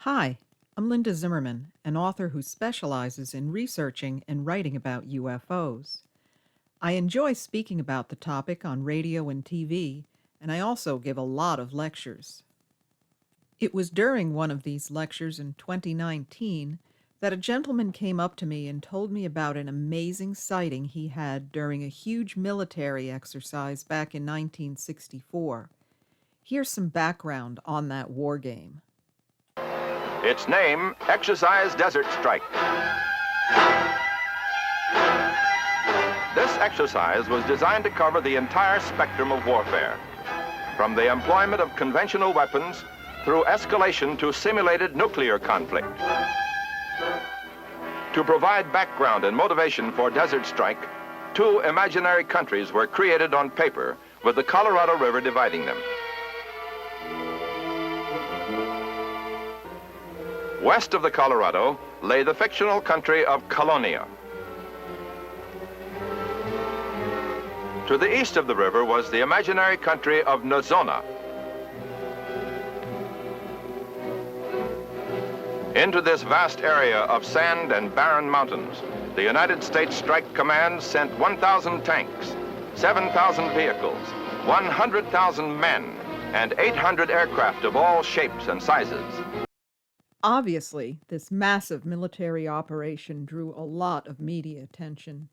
Hi, I'm Linda Zimmermann, an author who specializes in researching and writing about UFOs. I enjoy speaking about the topic on radio and TV, and I also give a lot of lectures. It was during one of these lectures in 2019 that a gentleman came up to me and told me about an amazing sighting he had during a huge military exercise back in 1964. Here's some background on that war game. Its name, Exercise Desert Strike. This exercise was designed to cover the entire spectrum of warfare, from the employment of conventional weapons through escalation to simulated nuclear conflict. To provide background and motivation for Desert Strike, two imaginary countries were created on paper with the Colorado River dividing them. West of the Colorado lay the fictional country of Colonia. To the east of the river was the imaginary country of Nozona. Into this vast area of sand and barren mountains, the United States Strike Command sent 1,000 tanks, 7,000 vehicles, 100,000 men, and 800 aircraft of all shapes and sizes. Obviously, this massive military operation drew a lot of media attention.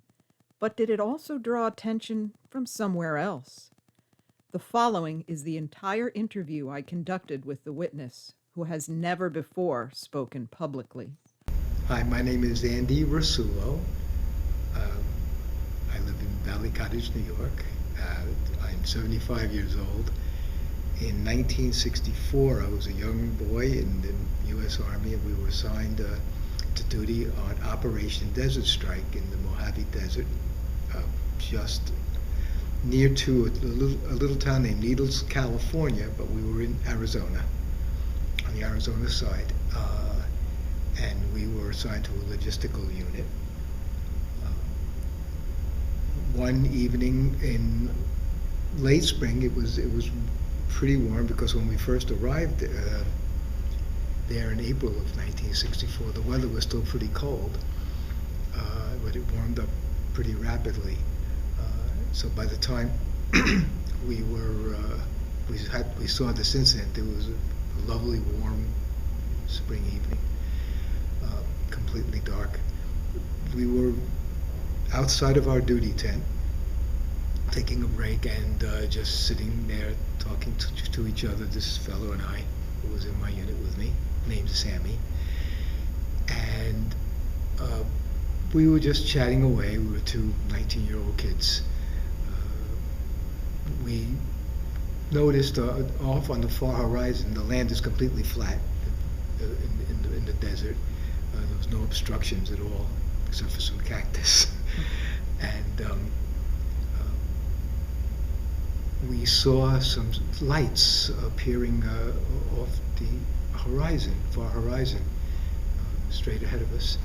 But did it also draw attention from somewhere else? The following is the entire interview I conducted with the witness, who has never before spoken publicly. Hi, my name is Andy Rasulo. I live in Valley Cottage, New York. I'm 75 years old. In 1964, I was a young boy in the U.S. Army, and we were assigned to duty on Operation Desert Strike in the Mojave Desert, just near to a little town named Needles, California, but we were in Arizona, on the Arizona side, and we were assigned to a logistical unit. One evening in late spring, it was pretty warm, because when we first arrived there in April of 1964, the weather was still pretty cold, but it warmed up pretty rapidly. So by the time we saw this incident, it was a lovely warm spring evening, completely dark. We were outside of our duty tent, taking a break, and just sitting there talking to each other, this fellow and I, who was in my unit with me, named Sammy. And we were just chatting away. We were two 19-year-old kids. We noticed off on the far horizon, the land is completely flat in the desert. There was no obstructions at all, except for some cactus. And we saw some lights appearing off the horizon, far horizon, straight ahead of us.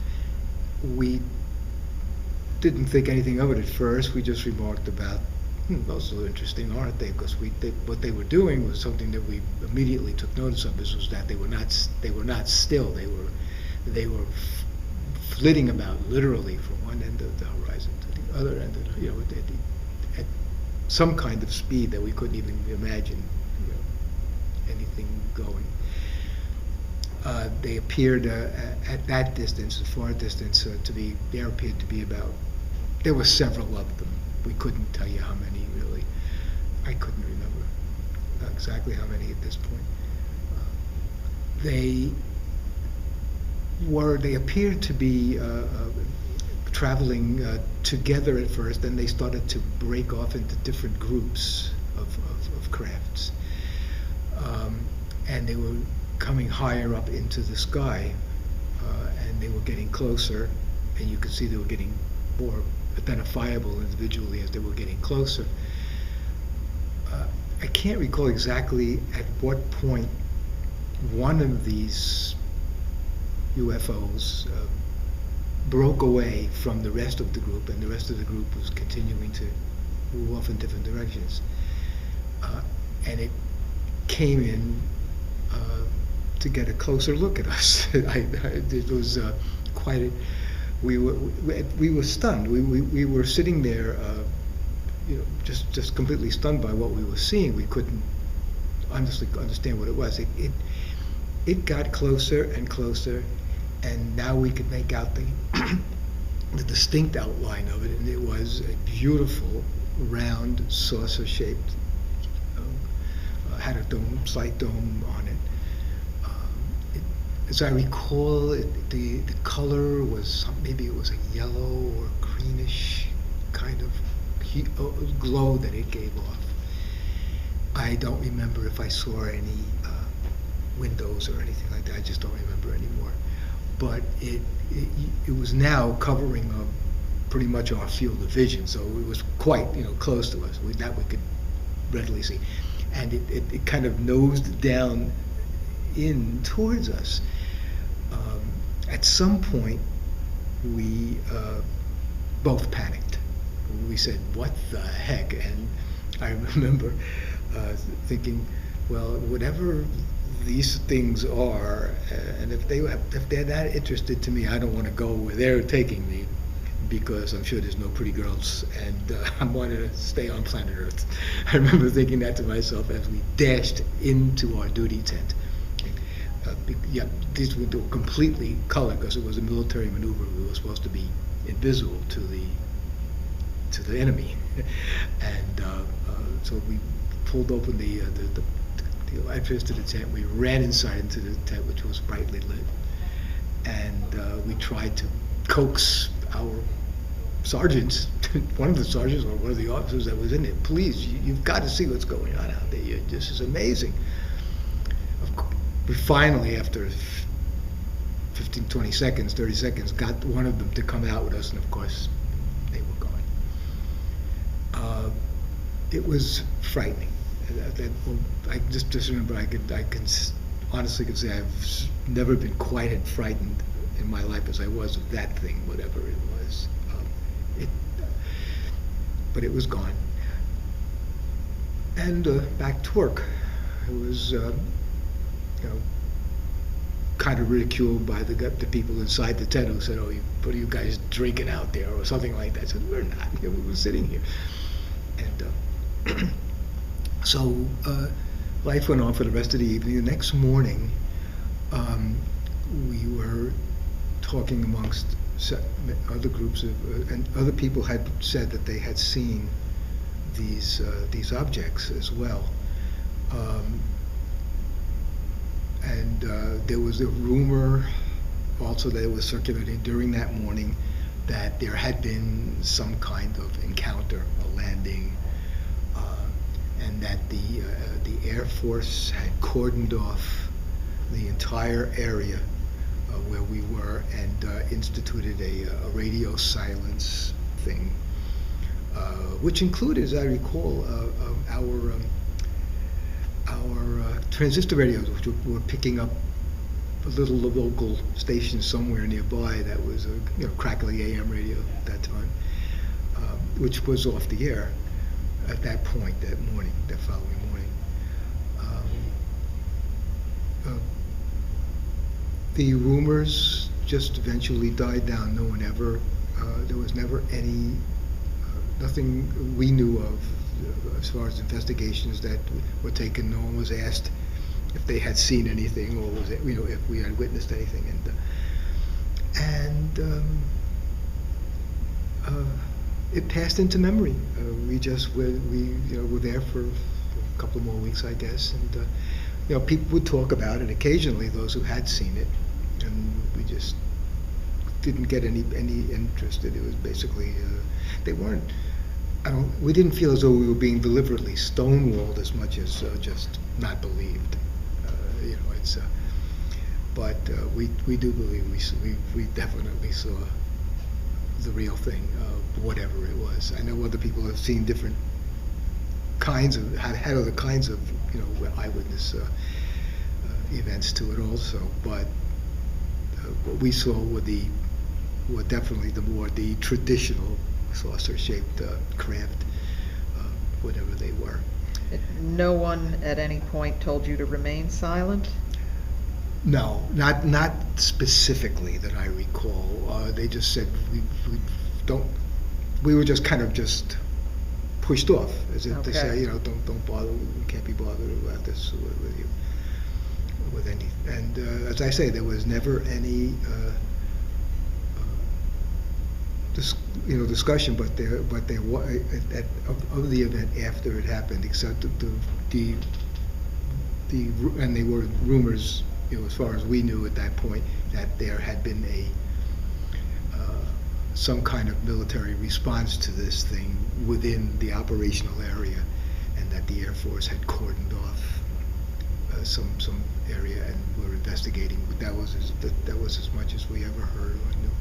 We didn't think anything of it at first. We just remarked about, those are interesting, aren't they? Because what they were doing was something that we immediately took notice of. This was that they were not still. They were flitting about literally from one end of the horizon to the other end of at some kind of speed that we couldn't even imagine anything going. They appeared at that distance, a far distance, there appeared to be about, there were several of them. We couldn't tell you how many, really. I couldn't remember exactly how many at this point. They appeared to be traveling together at first, then they started to break off into different groups of crafts. And they were coming higher up into the sky, and they were getting closer, and you could see they were getting more identifiable individually as they were getting closer. I can't recall exactly at what point one of these UFOs broke away from the rest of the group, and the rest of the group was continuing to move off in different directions. And it came in to get a closer look at us. It was quite a, we were stunned. We were sitting there, just completely stunned by what we were seeing. We couldn't honestly understand what it was. It got closer and closer, and now we could make out the distinct outline of it, and it was a beautiful, round, saucer-shaped, had a dome, slight dome on it. As I recall, the color was, maybe it was a yellow or greenish kind of glow that it gave off. I don't remember if I saw any windows or anything like that. I just don't remember anymore. But it was now covering pretty much our field of vision, so it was quite close to us. That we could readily see, and it kind of nosed down in towards us. At some point, we both panicked. We said, "What the heck?" And I remember thinking, well, whatever these things are, and if they're that interested to me, I don't want to go where they're taking me, because I'm sure there's no pretty girls, and I wanted to stay on planet Earth. I remember thinking that to myself as we dashed into our duty tent. Yeah, these were completely colored because it was a military maneuver. We were supposed to be invisible to the enemy, and so we pulled open the entrance to the tent. We ran inside into the tent, which was brightly lit, and we tried to coax our sergeants, one of the sergeants or one of the officers that was in it. Please, you've got to see what's going on out there. This is amazing. We finally, after 15, 20 seconds, 30 seconds, got one of them to come out with us, and of course, they were gone. It was frightening. I just remember I can honestly could say I've never been quite as frightened in my life as I was of that thing, whatever it was. But it was gone. And back to work. It was, kind of ridiculed by the people inside the tent who said, "Oh, what are you guys drinking out there?" or something like that. I said, "We're not. We were sitting here." And so life went on for the rest of the evening. The next morning, we were talking amongst other groups of, and other people had said that they had seen these objects as well. And there was a rumor also that it was circulating during that morning that there had been some kind of encounter, a landing, and that the Air Force had cordoned off the entire area where we were and instituted a radio silence thing, which included, as I recall, our transistor radios, which were picking up a little local station somewhere nearby that was a crackly AM radio at that time, which was off the air at that point, that following morning. The rumors just eventually died down. No one ever, there was never any, nothing we knew of as far as investigations that were taken. No one was asked if they had seen anything, or was it, if we had witnessed anything, and it passed into memory. We were there for a couple more weeks, I guess, and people would talk about it occasionally, those who had seen it, and we just didn't get any interest. It was basically they weren't. We didn't feel as though we were being deliberately stonewalled as much as just not believed. But we do believe we definitely saw the real thing, whatever it was. I know other people have seen different kinds of, had other kinds of eyewitness events to it also. But what we saw were definitely the traditional saucer-shaped craft, whatever they were. No one at any point told you to remain silent? No, not specifically that I recall. They just said we don't. We were just kind of just pushed off, as if to say, Okay. don't bother. We can't be bothered about this with you, with any. And as I say, there was never any discussion, but there was of the event after it happened, except the and they were rumors, as far as we knew at that point, that there had been some kind of military response to this thing within the operational area, and that the Air Force had cordoned off some area and were investigating. But that was as much as we ever heard or knew.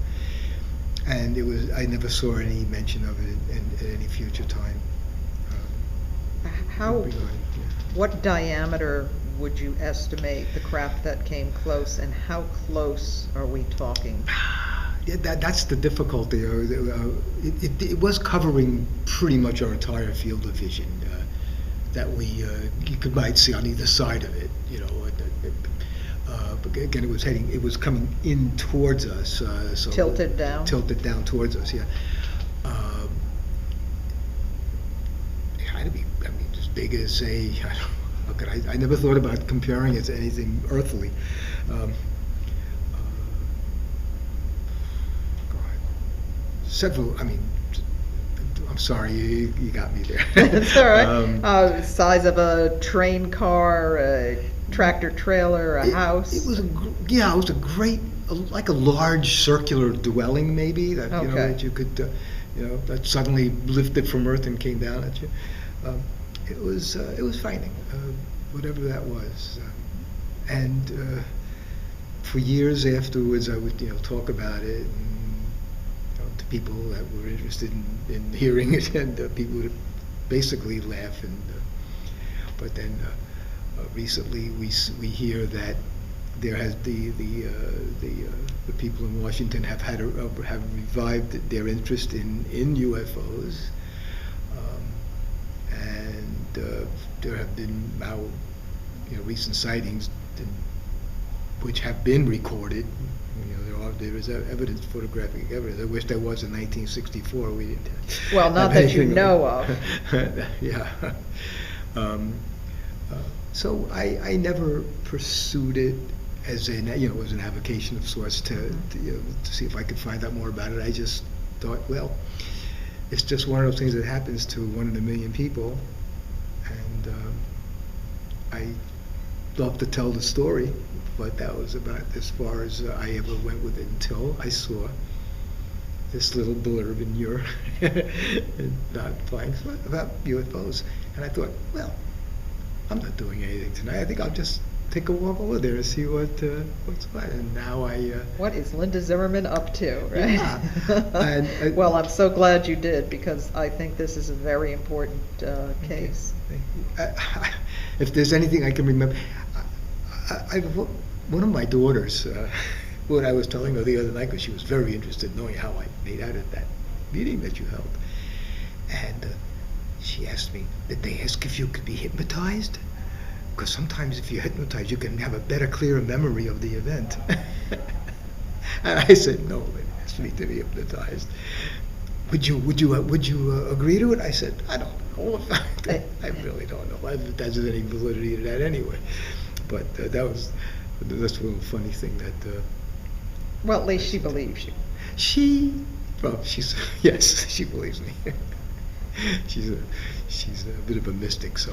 And I never saw any mention of it at any future time. How, regarding, yeah. what diameter would you estimate the craft that came close, and how close are we talking? Yeah, that's the difficulty. It was covering pretty much our entire field of vision that you might see on either side of it. But again, it was coming in towards us. So Tilted down? Tilted down towards us, yeah. It had to be, as big as I never thought about comparing it to anything earthly. Several, I'm sorry, you got me there. That's all right. Size of a train car, a tractor trailer, a house? It was a great, like a large circular dwelling maybe, that, Okay. that you could, that suddenly lifted from earth and came down at you. It was frightening, whatever that was. And for years afterwards, I would, talk about it, and, to people that were interested in hearing it, and people would basically laugh. And but then recently we hear that there has the people in Washington have revived their interest in UFOs, and there have been now recent sightings which have been recorded. There is evidence, photographic evidence. I wish there was in 1964. We didn't have. Well, not that you know of. Yeah. So I never pursued it as as an avocation of sorts to see if I could find out more about it. I just thought, well, it's just one of those things that happens to 1 in a million people, and I love to tell the story. But that was about as far as I ever went with it until I saw this little blurb in your not flying about UFOs, and I thought, well, I'm not doing anything tonight. I think I'll just take a walk over there and see what's what. And now What is Linda Zimmermann up to, right? Yeah. Well, I'm so glad you did, because I think this is a very important case. Thank you. If there's anything I can remember, one of my daughters, what I was telling her the other night, because she was very interested in knowing how I made out at that meeting that you held, and she asked me, did they ask if you could be hypnotized? Because sometimes if you're hypnotized, you can have a better, clearer memory of the event. And I said, no, they asked me to be hypnotized. Would you agree to it? I said, I don't know. I really don't know if there's any validity to that anyway. But that's a little funny thing that. Well, at least she believes you. Yes, she believes me. She's a bit of a mystic, so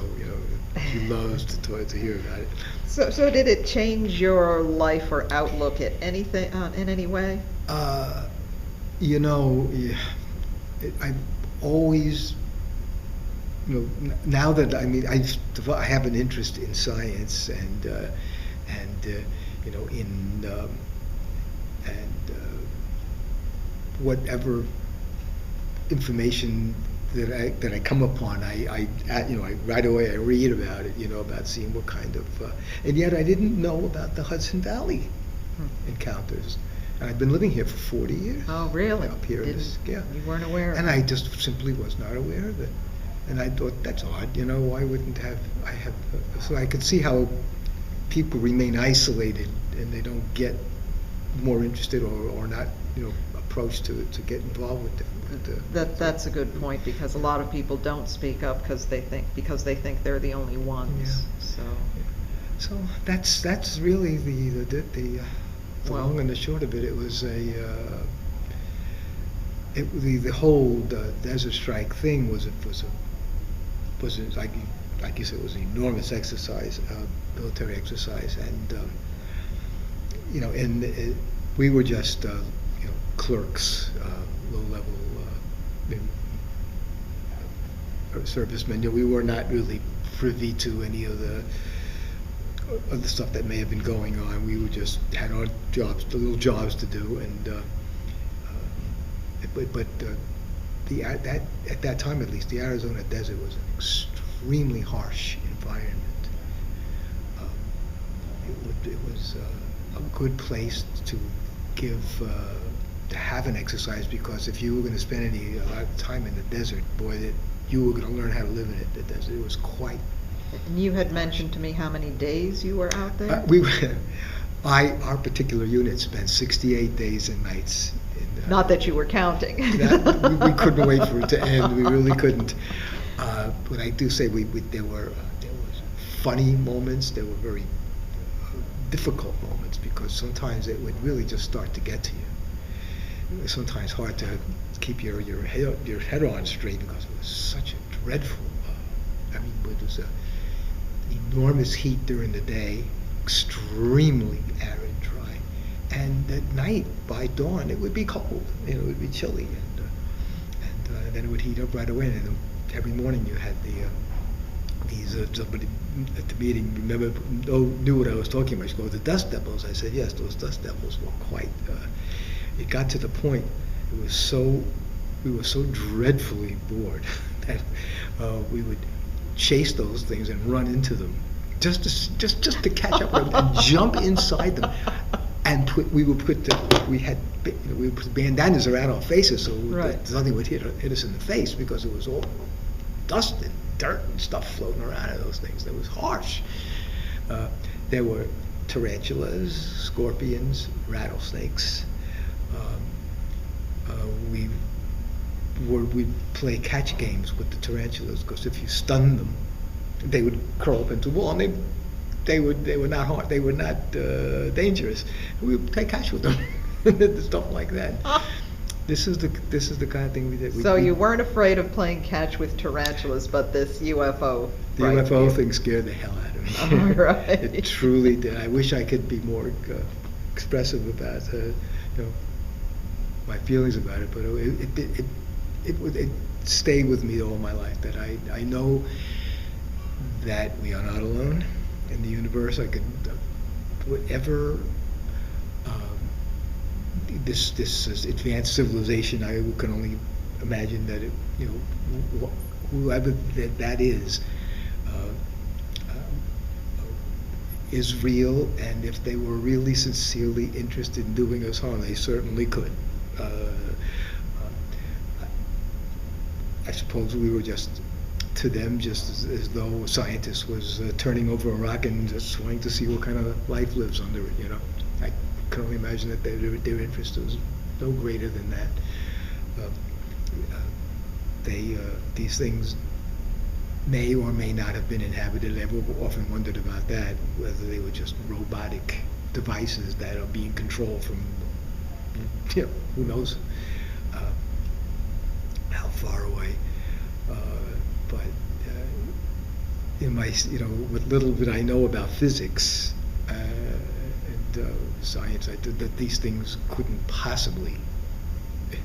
she loves to hear about it. So did it change your life or outlook at anything in any way? I've always, now that I have an interest in science and whatever information that I come upon, I right away I read about it, about seeing what kind of, and yet I didn't know about the Hudson Valley encounters. And I've been living here for 40 years. Oh, really? Up here in this, yeah. You weren't aware of And it. I just simply was not aware of it. And I thought, that's odd, why wouldn't I have, so I could see how people remain isolated and they don't get more interested or not, approached to get involved with That's a good point, because a lot of people don't speak up because they think they're the only ones. So that's really the long and the short of it. It was the whole Desert Strike thing was like you said, it was an enormous exercise, military exercise, and we were just clerks, low-level servicemen. We were not really privy to any of the stuff that may have been going on. We were just had our jobs, the little jobs to do, and at that time, at least, the Arizona desert was an extremely harsh environment. It was a good place to have an exercise, because if you were going to spend any time in the desert, boy, that you were going to learn how to live in it. The desert, it was quite. And you had mentioned to me how many days you were out there? Our particular unit spent 68 days and nights. Not that you were counting. We couldn't wait for it to end. We really couldn't. But I do say there were funny moments. There were very difficult moments, because sometimes it would really just start to get to you. It was sometimes hard to keep your head on straight, because it was such a dreadful. It was enormous heat during the day, extremely arid, dry, and at night, by dawn, it would be cold. It would be chilly, and then it would heat up right away. And every morning you had somebody at the meeting knew what I was talking about. She goes, "The dust devils." I said, "Yes, those dust devils were quite." It got to the point. We were so dreadfully bored that we would chase those things and run into them, just to catch up with them and jump inside them. And we would put bandanas around our faces, so nothing would hit us in the face, because it was all dust and dirt and stuff floating around in those things. That was harsh. There were tarantulas, scorpions, rattlesnakes. We'd play catch games with the tarantulas, because if you stunned them, they would curl up into a ball, and they were not hard. They were not dangerous. We would play catch with them, stuff like that. This is the kind of thing we did. So you weren't afraid of playing catch with tarantulas, but this UFO. The UFO thing scared the hell out of me. All right. It truly did. I wish I could be more expressive about my feelings about it, but it stayed with me all my life. That I know that we are not alone in the universe. I could whatever. This advanced civilization, I can only imagine that whoever that is real, and if they were really sincerely interested in doing us harm, they certainly could. I suppose we were just, to them, just as though a scientist was turning over a rock and just wanting to see what kind of life lives under it. I can only imagine that their interest was no greater than that. These things may or may not have been inhabited. I've often wondered about that, whether they were just robotic devices that are being controlled from, who knows how far away. But in my, what little bit I know about physics and science, that these things couldn't possibly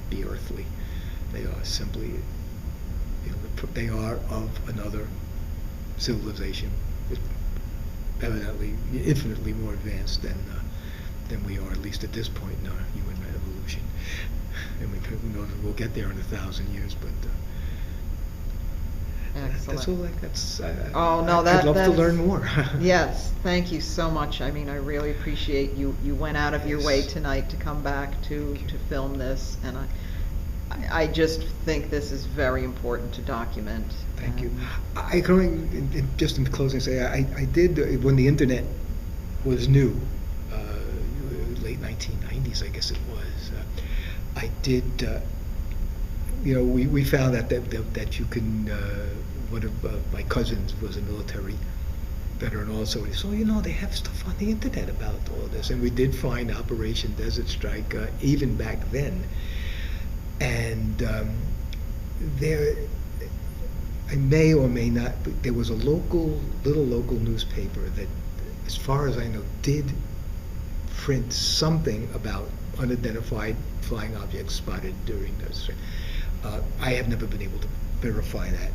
be earthly. They are simply, they are of another civilization, evidently infinitely more advanced than we are, at least at this point in our human evolution. And who knows if we'll get there in 1,000 years, but excellent. That's I'd love to learn more. Yes, thank you so much. I mean, I really appreciate you went out of your way tonight to come back to film this, and I just think this is very important to document. Thank you. I can only, just in closing, say I did, when the internet was new, late 1990s, I guess it was. I did, we found out that you can, one of my cousins was a military veteran also. He said, they have stuff on the internet about all this. And we did find Operation Desert Strike even back then. And there, I may or may not, but there was a little local newspaper that, as far as I know, did print something about unidentified flying objects spotted during those. I have never been able to verify that,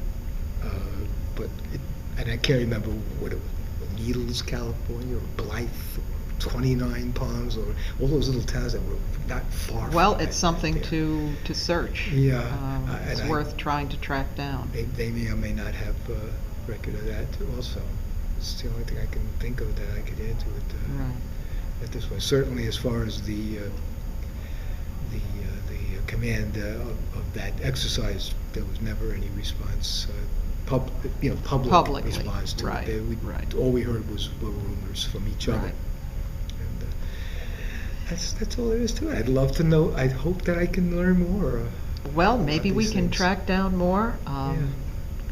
and I can't remember what it was, Needles, California, or Blythe, or 29 Palms, or all those little towns that were not far. Well, from it's something to search. Yeah, it's worth trying to track down. They may or may not have record of that also. It's the only thing I can think of that I could add to it at this point. Certainly, as far as the command of that exercise, there was never any response, public response to it. All we heard were rumors from each other. And that's all there is to it. I'd love to know. I hope that I can learn more. Well, maybe we can track down more.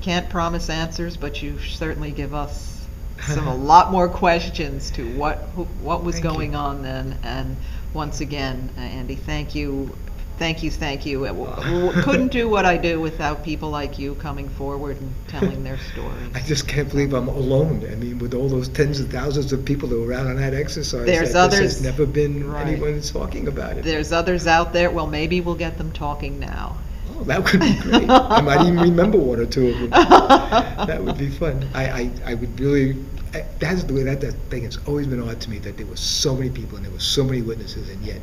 Can't promise answers, but you certainly give us a lot more questions to what was going on then. And once again, Andy, thank you. Couldn't do what I do without people like you coming forward and telling their stories. I just can't believe I'm alone. I mean, with all those tens of thousands of people that were out on that exercise, there's others. There's never been anyone talking about it. There's others out there. Well, maybe we'll get them talking now. Oh, that would be great. I might even remember one or two of them. That would be fun. I would really. That's the way that thing has always been odd to me, that there were so many people and there were so many witnesses, and yet,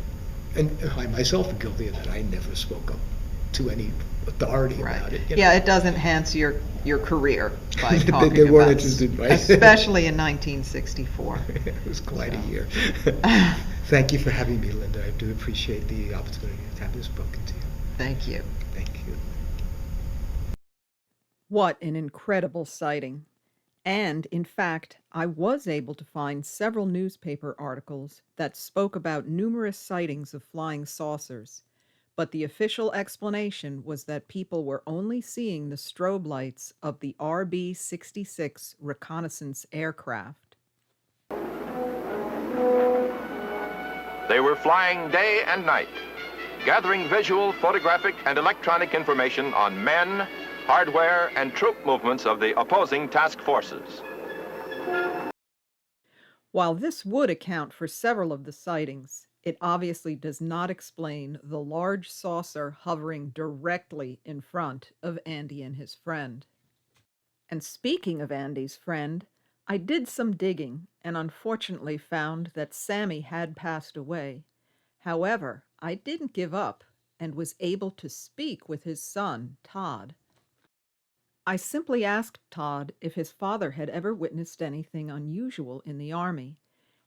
and I myself am guilty of that. I never spoke up to any authority about it. Yeah, it does enhance your career by talking they weren't about interested, right? Especially in 1964. It was quite a year. Thank you for having me, Linda. I do appreciate the opportunity to have this spoken to you. Thank you. Thank you. What an incredible sighting. And, in fact, I was able to find several newspaper articles that spoke about numerous sightings of flying saucers, but the official explanation was that people were only seeing the strobe lights of the RB-66 reconnaissance aircraft. They were flying day and night, gathering visual, photographic, and electronic information on men, hardware, and troop movements of the opposing task forces. While this would account for several of the sightings, it obviously does not explain the large saucer hovering directly in front of Andy and his friend. And speaking of Andy's friend, I did some digging and unfortunately found that Sammy had passed away. However, I didn't give up and was able to speak with his son, Todd. I simply asked Todd if his father had ever witnessed anything unusual in the Army,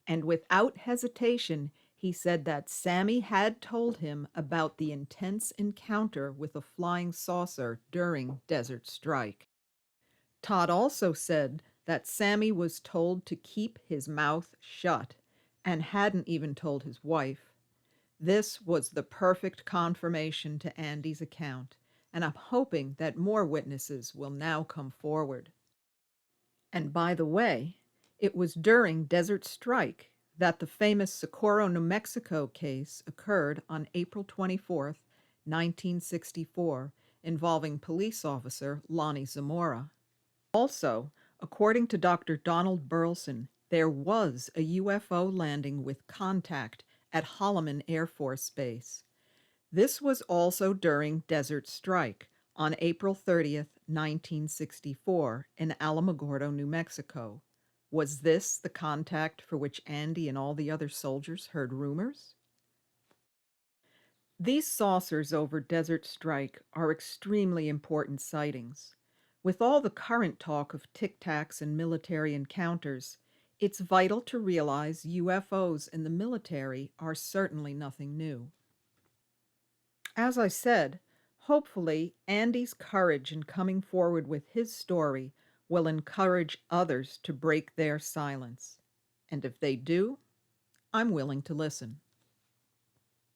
and without hesitation, he said that Sammy had told him about the intense encounter with a flying saucer during Desert Strike. Todd also said that Sammy was told to keep his mouth shut and hadn't even told his wife. This was the perfect confirmation to Andy's account, and I'm hoping that more witnesses will now come forward. And by the way, it was during Desert Strike that the famous Socorro, New Mexico case occurred on April 24th, 1964, involving police officer Lonnie Zamora. Also, according to Dr. Donald Burleson, there was a UFO landing with contact at Holloman Air Force Base. This was also during Desert Strike on April 30th, 1964, in Alamogordo, New Mexico. Was this the contact for which Andy and all the other soldiers heard rumors? These saucers over Desert Strike are extremely important sightings. With all the current talk of tic-tacs and military encounters, it's vital to realize UFOs in the military are certainly nothing new. As I said, hopefully Andy's courage in coming forward with his story will encourage others to break their silence. And if they do, I'm willing to listen.